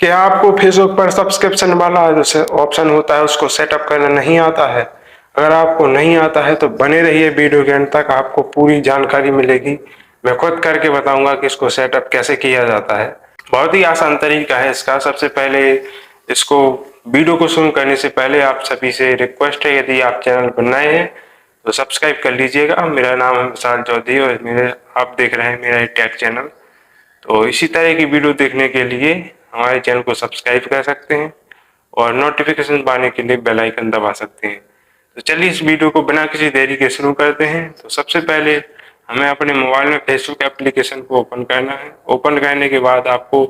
क्या आपको फेसबुक पर सब्सक्रिप्शन वाला जो ऑप्शन होता है उसको सेटअप करना नहीं आता है? अगर आपको नहीं आता है तो बने रहिए वीडियो के अंत तक, आपको पूरी जानकारी मिलेगी। मैं खुद करके बताऊंगा कि इसको सेटअप कैसे किया जाता है। बहुत ही आसान तरीका है इसका। सबसे पहले इसको वीडियो को शुरू करने से पहले आप सभी से रिक्वेस्ट है, यदि आप चैनल पर नए हैं तो सब्सक्राइब कर लीजिएगा। मेरा नाम है विशाल चौधरी और आप देख रहे हैं मेरा टेक चैनल। तो इसी तरह की वीडियो देखने के लिए हमारे चैनल को सब्सक्राइब कर सकते हैं और नोटिफिकेशन पाने के लिए बेल आइकन दबा सकते हैं। तो चलिए इस वीडियो को बिना किसी देरी के शुरू करते हैं। तो सबसे पहले हमें अपने मोबाइल में फेसबुक एप्लीकेशन को ओपन करना है। ओपन करने के बाद आपको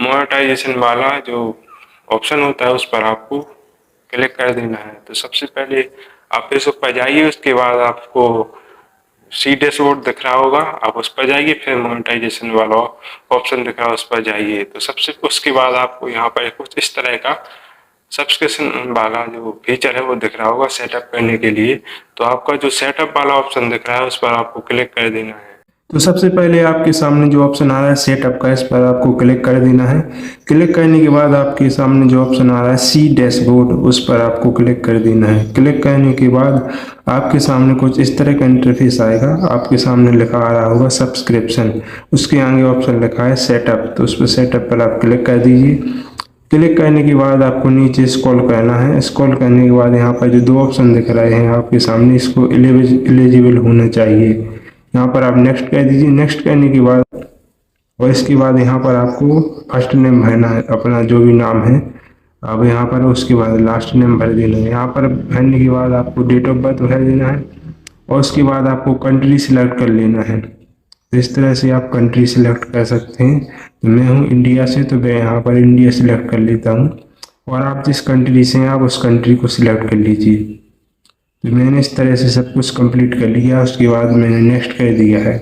मोनेटाइजेशन वाला जो ऑप्शन होता है उस पर आपको क्लिक कर देना है। तो सबसे पहले आप फेसबुक पर जाइए, उसके बाद आपको सी डैशबोर्ड दिख रहा होगा, आप उस पर जाइए। फिर मोनेटाइजेशन वाला ऑप्शन दिख रहा है उस पर जाइए। तो सबसे उसके बाद आपको यहाँ पर कुछ इस तरह का सब्सक्रिप्शन वाला जो फीचर है वो दिख रहा होगा सेटअप करने के लिए। तो आपका जो सेटअप वाला ऑप्शन दिख रहा है उस पर आपको क्लिक कर देना है। तो सबसे पहले आपके सामने जो ऑप्शन आ रहा है सेटअप का, इस पर आपको क्लिक कर देना है। क्लिक करने के बाद आपके सामने जो ऑप्शन आ रहा है सी डैशबोर्ड, उस पर आपको क्लिक कर देना है। क्लिक करने के बाद आपके सामने कुछ इस तरह का इंटरफेस आएगा। आपके सामने लिखा आ रहा होगा सब्सक्रिप्शन, उसके आगे ऑप्शन लिखा है सेटअप, तो उस पर सेटअप पर आप क्लिक कर दीजिए। क्लिक करने के बाद आपको नीचे स्क्रॉल करना है। स्क्रॉल करने के बाद यहाँ पर जो दो ऑप्शन दिख रहे हैं आपके सामने, इसको एलिजिबल होना चाहिए। यहाँ पर आप नेक्स्ट कर दीजिए। नेक्स्ट करने के बाद और इसके बाद यहाँ पर आपको फर्स्ट नेम भरना है, अपना जो भी नाम है। अब यहाँ पर उसके बाद लास्ट नेम भर देना है। यहाँ पर भरने के बाद आपको डेट ऑफ बर्थ भर देना है और उसके बाद आपको कंट्री सिलेक्ट कर लेना है। तो इस तरह से आप कंट्री सिलेक्ट कर सकते हैं। तो मैं हूँ इंडिया से, तो मैं यहाँ पर इंडिया सिलेक्ट कर लेता हूँ और आप जिस कंट्री से हैं आप उस कंट्री को सिलेक्ट कर लीजिए। तो मैंने इस तरह से सब कुछ कंप्लीट कर लिया। उसके बाद मैंने नेक्स्ट कर दिया है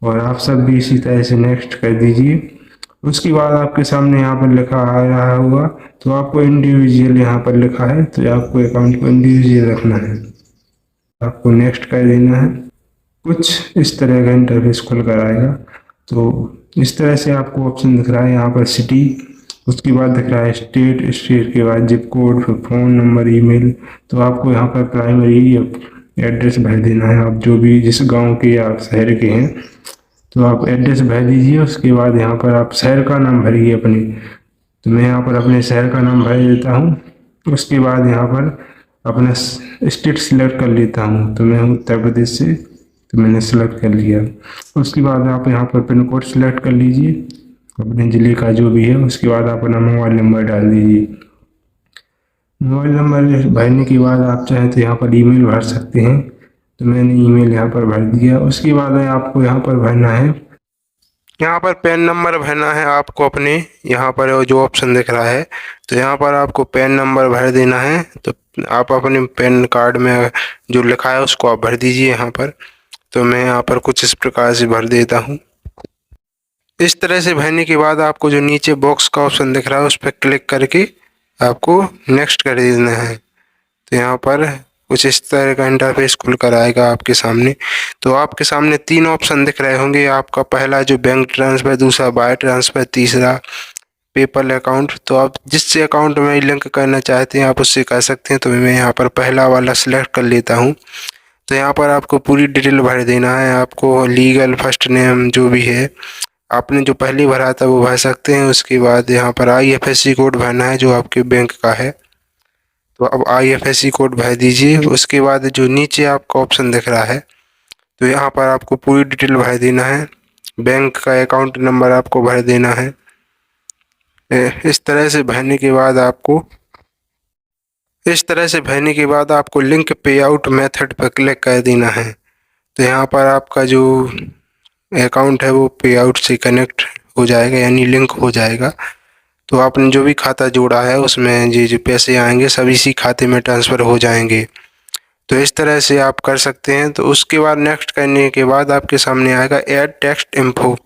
और आप सब भी इसी तरह से नेक्स्ट कर दीजिए। उसके बाद आपके सामने यहाँ पर लिखा आ रहा होगा, तो आपको इंडिविजुअल यहाँ पर लिखा है, तो आपको अकाउंट को इंडिविजुअल रखना है। आपको नेक्स्ट कर देना है। कुछ इस तरह का इंटरफेस खुल कर आएगा। तो इस तरह से आपको ऑप्शन दिख रहा है यहाँ पर सिटी, उसके बाद दिख रहा है स्टेट, स्टेट के बाद जिप कोड, फिर फ़ोन नंबर, ईमेल। तो आपको यहाँ पर प्राइमरी एड्रेस भर देना है। आप जो भी जिस गांव के या शहर के हैं तो आप एड्रेस भर दीजिए। उसके बाद यहाँ पर आप शहर का नाम भरिए अपने। तो मैं यहाँ पर अपने शहर का नाम भर देता हूँ। उसके बाद यहाँ पर अपना स्टेट सिलेक्ट कर लेता हूँ। तो मैं हूँ उत्तर प्रदेश से, तो मैंने सेलेक्ट कर लिया। उसके बाद आप यहाँ पर पिन कोड सिलेक्ट कर लीजिए अपने ज़िले का जो भी है। उसके बाद आप अपना मोबाइल नंबर डाल दीजिए। मोबाइल नंबर भरने के बाद आप चाहें तो यहाँ पर ईमेल भर सकते हैं। तो मैंने ईमेल यहाँ पर भर दिया। उसके बाद आपको यहाँ पर भरना है, यहाँ पर पैन नंबर भरना है आपको अपने। यहाँ पर जो ऑप्शन दिख रहा है तो यहाँ पर आपको पैन नंबर भर देना है। तो आप अपने पैन कार्ड में जो लिखा है उसको आप भर दीजिए यहाँ पर। तो मैं यहाँ पर कुछ इस प्रकार से भर देता हूँ। इस तरह से भरने के बाद आपको जो नीचे बॉक्स का ऑप्शन दिख रहा है उस पर क्लिक करके आपको नेक्स्ट कर देना है। तो यहाँ पर कुछ इस तरह का इंटरफेस खुल कर आएगा आपके सामने। तो आपके सामने तीन ऑप्शन दिख रहे होंगे। आपका पहला जो बैंक ट्रांसफ़र, दूसरा वायर ट्रांसफ़र, तीसरा पेपल अकाउंट। तो आप जिससे अकाउंट में लिंक करना चाहते हैं आप उससे कर सकते हैं। तो मैं यहाँ पर पहला वाला सिलेक्ट कर लेता हूँ। तो यहाँ पर आपको पूरी डिटेल भर देना है। आपको लीगल फर्स्ट नेम जो भी है आपने जो पहले भरा था वो भर सकते हैं। उसके बाद यहाँ पर IFSC कोड भरना है जो आपके बैंक का है। तो अब IFSC कोड भर दीजिए। उसके बाद जो नीचे आपका ऑप्शन दिख रहा है तो यहाँ पर आपको पूरी डिटेल भर देना है। बैंक का अकाउंट नंबर आपको भर देना है। इस तरह से भरने के बाद आपको लिंक पे आउट मेथड पर क्लिक कर देना है। तो यहाँ पर आपका जो अकाउंट है वो पे आउट से कनेक्ट हो जाएगा, यानी लिंक हो जाएगा। तो आपने जो भी खाता जोड़ा है उसमें ये जो पैसे आएंगे सब इसी खाते में ट्रांसफ़र हो जाएंगे। तो इस तरह से आप कर सकते हैं। तो उसके बाद नेक्स्ट करने के बाद आपके सामने आएगा ऐड टेक्स्ट इन्फो।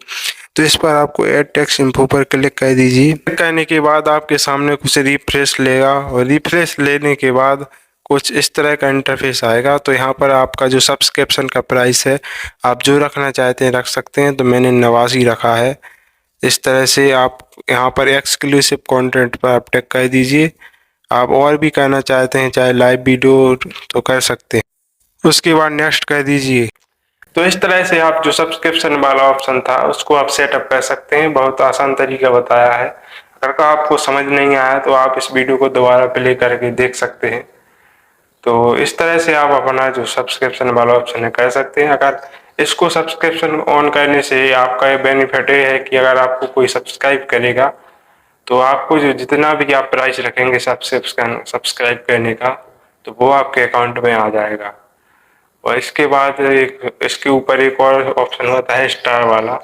तो इस पर आपको ऐड टेक्स्ट इन्फो पर क्लिक कर दीजिए। क्लिक करने के बाद आपके सामने कुछ रिफ्रेश लेगा और रिफ्रेश लेने के बाद कुछ इस तरह का इंटरफेस आएगा। तो यहाँ पर आपका जो सब्सक्रिप्शन का प्राइस है आप जो रखना चाहते हैं रख सकते हैं। तो मैंने 89 रखा है। इस तरह से आप यहाँ पर एक्सक्लूसिव कंटेंट पर आप टिक कर दीजिए। आप और भी करना चाहते हैं चाहे लाइव वीडियो तो कर सकते हैं। उसके बाद नेक्स्ट कर दीजिए। तो इस तरह से आप जो सब्सक्रिप्शन वाला ऑप्शन था उसको आप सेटअप कर सकते हैं। बहुत आसान तरीका बताया है। अगर आपको समझ नहीं आया तो आप इस वीडियो को दोबारा प्ले करके देख सकते हैं। तो इस तरह से आप अपना जो सब्सक्रिप्शन वाला ऑप्शन है कर सकते हैं। अगर इसको सब्सक्रिप्शन ऑन करने से आपका ये बेनिफिट ये है कि अगर आपको कोई सब्सक्राइब करेगा तो आपको जो जितना भी आप प्राइस रखेंगे सब्सक्राइब करने का तो वो आपके अकाउंट में आ जाएगा। और इसके बाद एक इसके ऊपर एक और ऑप्शन होता है स्टार वाला।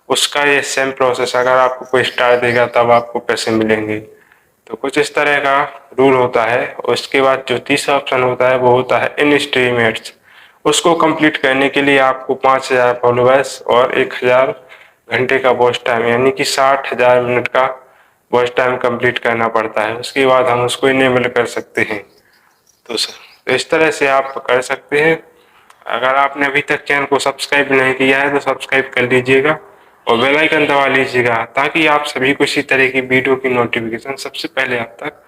उसका ये सेम प्रोसेस, अगर आपको कोई स्टार देगा तब आपको पैसे मिलेंगे। तो कुछ इस तरह का रूल होता है। और उसके बाद जो तीसरा ऑप्शन होता है वो होता है इन स्ट्रीम एड्स। उसको कंप्लीट करने के लिए आपको 5,000 फॉलोअर्स और 1,000 घंटे का वॉच टाइम यानी कि 60,000 मिनट का वॉच टाइम कंप्लीट करना पड़ता है। उसके बाद हम उसको इनेबल कर सकते हैं। तो इस तरह से आप कर सकते हैं। अगर आपने अभी तक चैनल को सब्सक्राइब नहीं किया है तो सब्सक्राइब कर लीजिएगा और बेल आइकन दबा लीजिएगा ताकि आप सभी को इसी तरह की वीडियो की नोटिफिकेशन सबसे पहले आप तक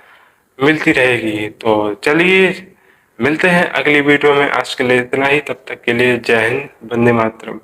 मिलती रहेगी। तो चलिए मिलते हैं अगली वीडियो में। आज के लिए इतना ही। तब तक के लिए जय हिंद, वंदे मातरम।